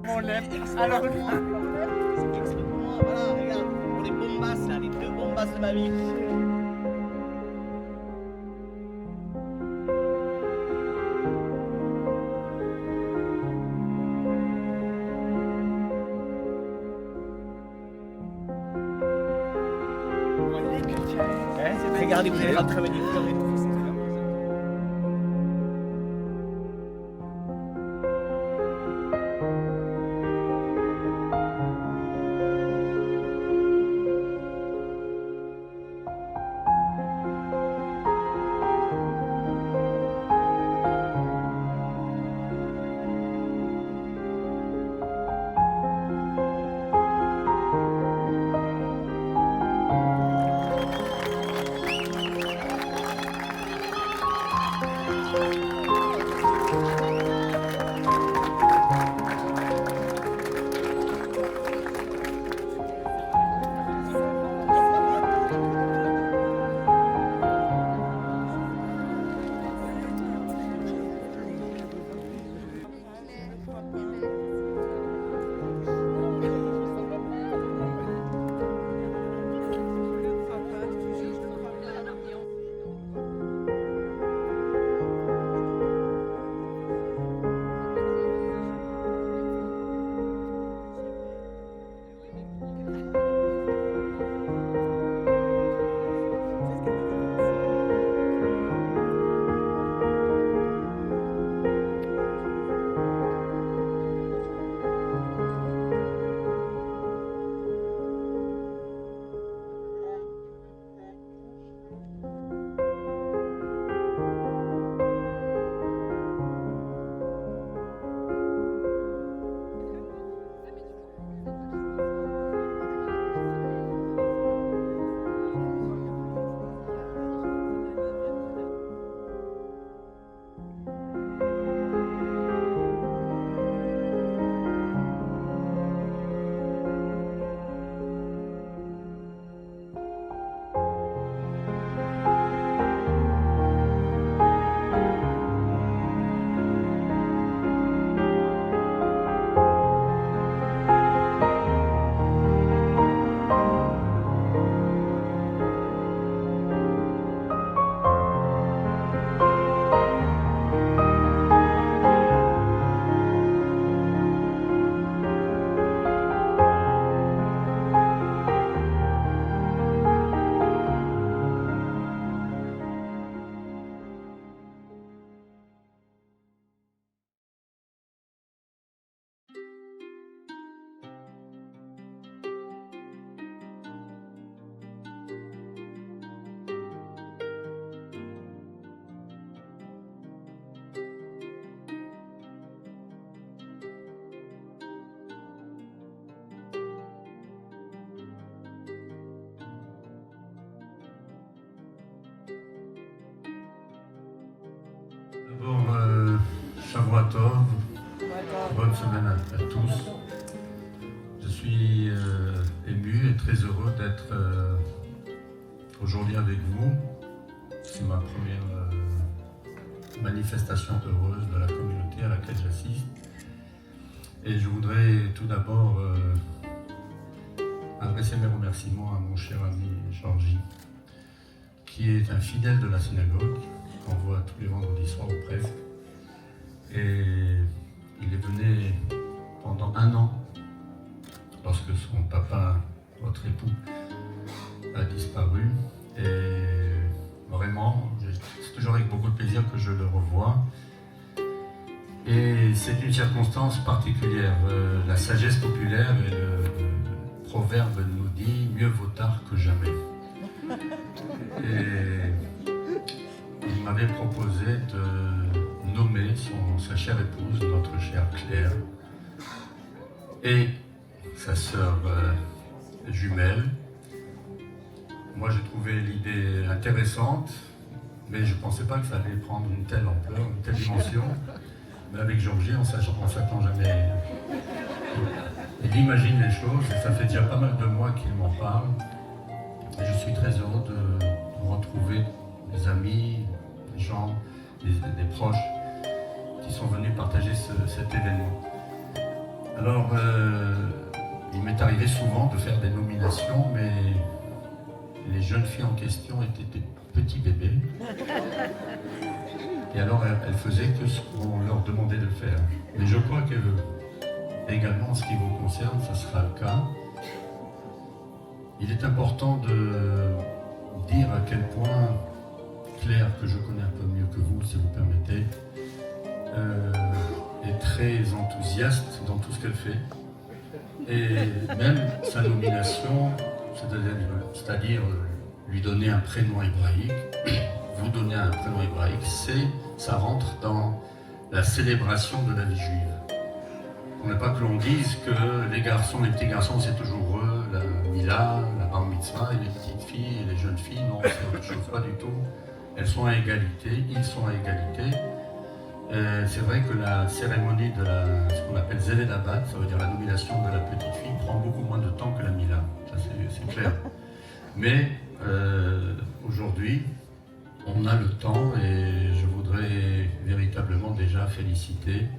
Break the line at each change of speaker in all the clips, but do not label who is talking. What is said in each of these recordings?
On l'aime. Alors,
c'est exprès pour moi, voilà, regarde, pour les bombasses là, les deux bombasses de ma vie. Regardez, vous allez rentrer avec des fleurs et tout.
D'abord, Shavua Tov, bonne semaine à tous. Je suis ému et très heureux d'être aujourd'hui avec vous. C'est ma première manifestation heureuse de la communauté à laquelle j'assiste. Et je voudrais tout d'abord adresser mes remerciements à mon cher ami Georgie, qui est un fidèle de la synagogue, qu'on voit tous les vendredis soirs ou presque. Et il est venu pendant 1 an, lorsque son papa, votre époux, a disparu. Et vraiment, c'est toujours avec beaucoup de plaisir que je le revois. Et c'est une circonstance particulière. La sagesse populaire et le proverbe nous dit « mieux vaut tard que jamais ». Et il m'avait proposé de nommer sa chère épouse, notre chère Claire, et sa sœur jumelle. Moi, j'ai trouvé l'idée intéressante, mais je ne pensais pas que ça allait prendre une telle ampleur, une telle dimension. Mais avec Georgie, on ne s'attend jamais. Il imagine les choses, et ça fait déjà pas mal de mois qu'il m'en parle. Et je suis très heureux de retrouver des amis, des gens, des proches qui sont venus partager cet événement. Alors, il m'est arrivé souvent de faire des nominations, mais les jeunes filles en question étaient des petits bébés. Et alors, elles faisaient que ce qu'on leur demandait de faire. Mais je crois que, également, en ce qui vous concerne, ça sera le cas. Il est important de dire à quel point Claire, que je connais un peu mieux que vous, si vous permettez, est très enthousiaste dans tout ce qu'elle fait. Et même sa nomination, c'est-à-dire lui donner un prénom hébraïque, vous donner un prénom hébraïque, ça rentre dans la célébration de la vie juive. On n'est pas que l'on dise que les petits garçons, c'est toujours eux, la Mila, la Bar Mitzvah, et les petites filles et les jeunes filles, non, c'est autre chose, pas du tout. Elles sont à égalité, ils sont à égalité. C'est vrai que la cérémonie de ce qu'on appelle Zélédabat, ça veut dire la nomination de la petite fille, prend beaucoup moins de temps que la Mila, ça c'est clair. Mais aujourd'hui, on a le temps et je voudrais véritablement déjà féliciter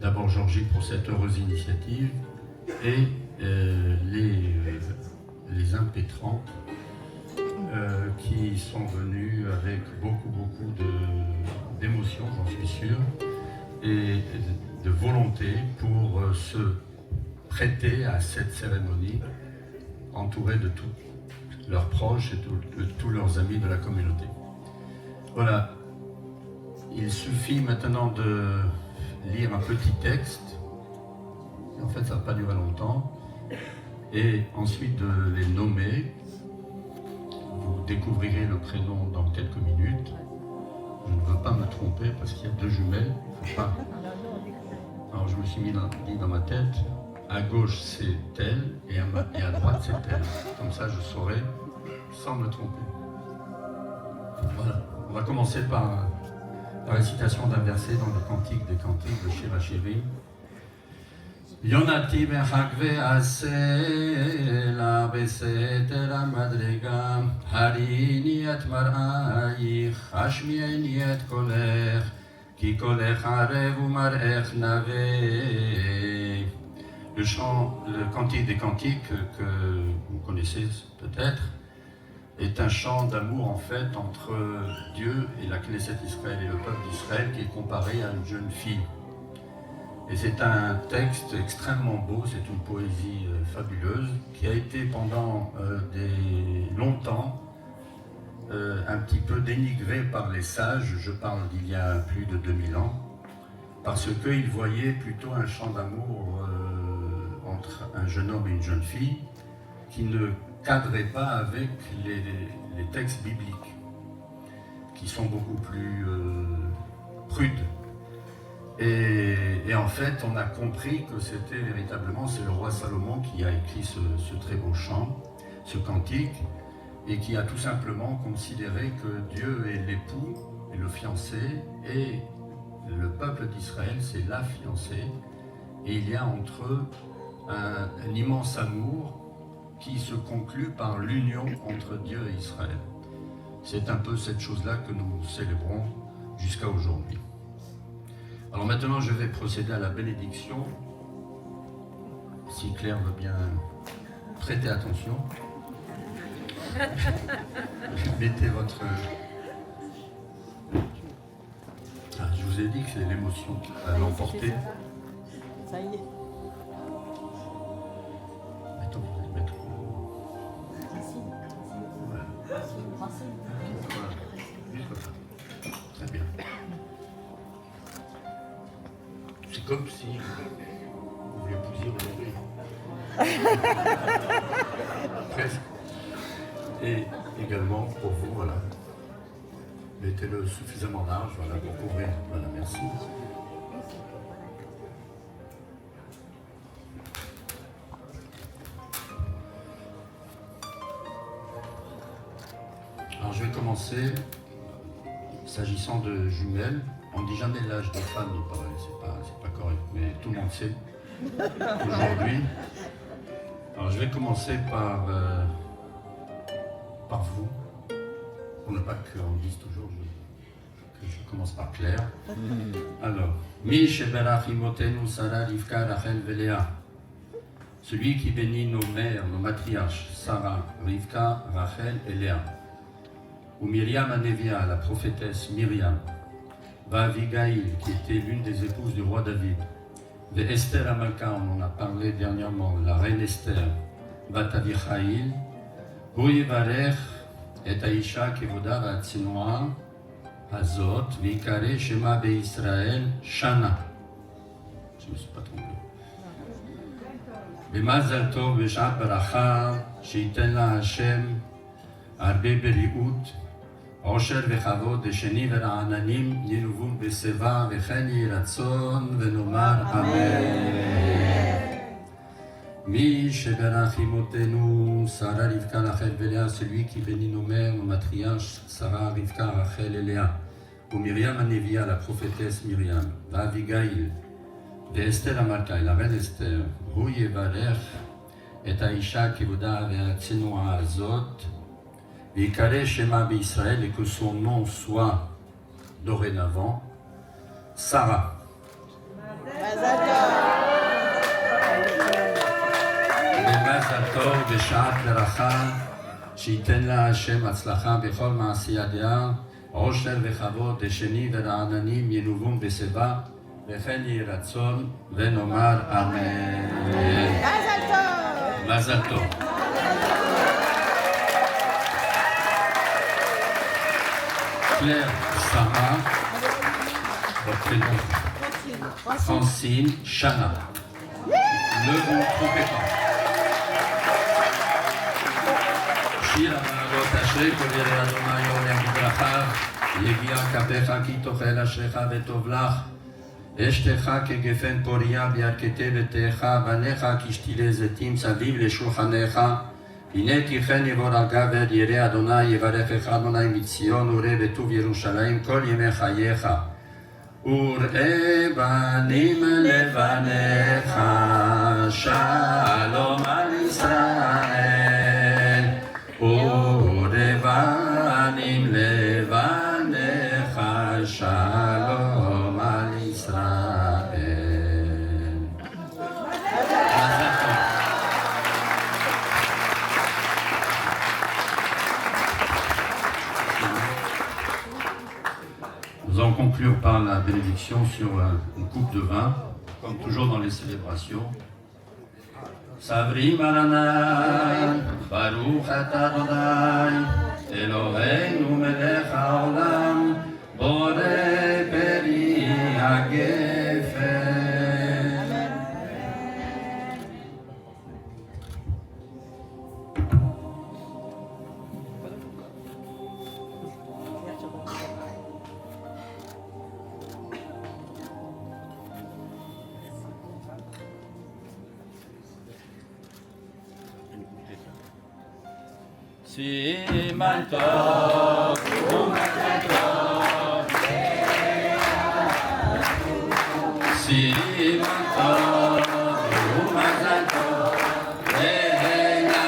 d'abord Georgie pour cette heureuse initiative et les impétrantes qui sont venus avec beaucoup d'émotions, j'en suis sûr, et de volonté pour se prêter à cette cérémonie, entourés de tous leurs proches et de tous leurs amis de la communauté. Voilà, il suffit maintenant de lire un petit texte, en fait ça ne va pas durer longtemps, et ensuite de les nommer. Vous découvrirez le prénom dans quelques minutes. Je ne veux pas me tromper parce qu'il y a deux jumelles. Faut pas. Alors je me suis dit dans ma tête, à gauche c'est elle et à droite c'est elle. Comme ça je saurai sans me tromper. Voilà. On va commencer par la récitation d'un verset dans le Cantique des Cantiques de Shir HaShirim. Yonati bechakve asela beseter amadrega harini et mar'aich hashmieni et kolech ki kolech arev umarech nave. Le Cantique des Cantiques que vous connaissez peut-être est un chant d'amour en fait entre Dieu et la Knesset Israël et le peuple d'Israël qui est comparé à une jeune fille. Et c'est un texte extrêmement beau, c'est une poésie fabuleuse qui a été pendant longtemps un petit peu dénigrée par les sages, je parle d'il y a plus de 2000 ans, parce qu'ils voyaient plutôt un chant d'amour entre un jeune homme et une jeune fille qui ne cadrait pas avec les textes bibliques, qui sont beaucoup plus prudes. Et en fait, on a compris que c'était véritablement, c'est le roi Salomon qui a écrit ce très beau chant, ce cantique, et qui a tout simplement considéré que Dieu est l'époux et le fiancé, et le peuple d'Israël, c'est la fiancée, et il y a entre eux un immense amour qui se conclut par l'union entre Dieu et Israël. C'est un peu cette chose-là que nous célébrons jusqu'à aujourd'hui. Alors maintenant, je vais procéder à la bénédiction. Si Claire veut bien prêter attention. Mettez votre... Ah, je vous ai dit que c'est l'émotion qui va l'emporter.
Ça y est.
Mettons, vous allez mettre... Voilà. Voilà. Juste comme ça. Très bien. C'est comme si vous l'épousiez aujourd'hui. Presque. Et également pour vous, voilà. Mettez-le suffisamment large, voilà, pour couvrir. Voilà, merci. Alors je vais commencer, s'agissant de jumelles. On ne dit jamais l'âge des femmes, il paraît, c'est pas correct, mais tout le monde sait aujourd'hui. Alors je vais commencer par vous, pour ne pas qu'on dise toujours que je commence par Claire. Alors, Mi sheberach imotenu Sarah, Rivka, Rachel, Véléa. Celui qui bénit nos mères, nos matriarches, Sarah, Rivka, Rachel et Léa. Ou Myriam Anevia, la prophétesse Myriam. Va Abigail, qui était l'une des épouses du roi David. De Esther Amalka, on en a parlé dernièrement, la reine Esther. Bat Avichaïl. Hu yivarech et Aisha kevoda v'atzinoa hazot v'ikare shema be'Israël shana. Je ne me suis pas trompé. B'mazal tov b'shat baracha sheiten la Hashem arbe beriut עושר וכבוד לשני ולעננים ינובום בשיבה וכן יהי רצון ונאמר אמן. מי שברך אמותינו שרה רבקה רחל ולאה, celui qui bénit nos mères, nos matriarches, Sarah, Rivka, Rachel et Léa, ou Myriam Anevia, la prophétesse Myriam, ואביגיל, ואסתר המלכה, la reine Esther, הוא יברך את האישה כבודה והצנועה הזאת, ויקרא שמה בישראל, et que son nom soit dorénavant Sarah. ומזל טוב בשעת ברכה, שייתן לה השם הצלחה בכל מעשי ידיה, עושר וכבוד לשני ולעננים ינובום בשיבה, וכן יהי רצון ונאמר אמן. מזל טוב. מזל טוב. Claire, Sarah, votre prénom, Francine, Chana. Ne vous trompez pas. שיר המעלות אשרי כל ירא אדוני עולם בדרכיו, יגיע כפיך כי תאכל אשריך וטוב לך, אשתך כגפן פוריה בירכתי ביתך, בניך כשתילי זיתים סביב לשולחניך, הנה כי כן יבוא הגבר ירא אדוני יברכך אדוני מציון וראה בטוב ירושלים כל ימי חייך. וראה בנים לבניך שלום על ישראל, וראה בנים לבניך שלום על ישראל. Nous allons conclure par la bénédiction sur une coupe de vin, comme toujours dans les célébrations. Savri Maranan, Baruch Ata Adonai, Eloheinu melech haolam, Borei peri hagefen. סימן טוב ומזל טוב, סימן טוב ומזל טוב, ילנו,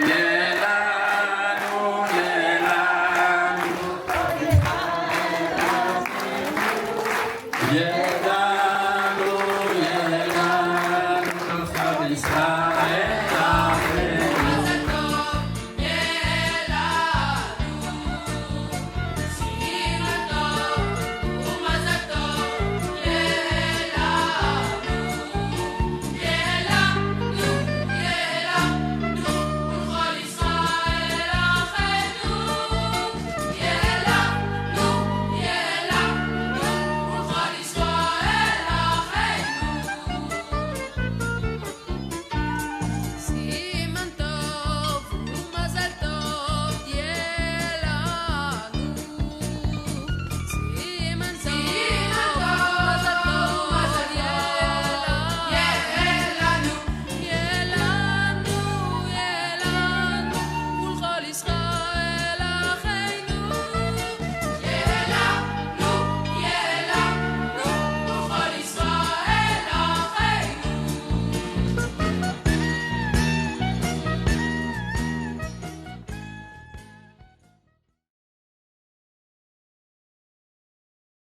ילנו, ילנו, ילנו.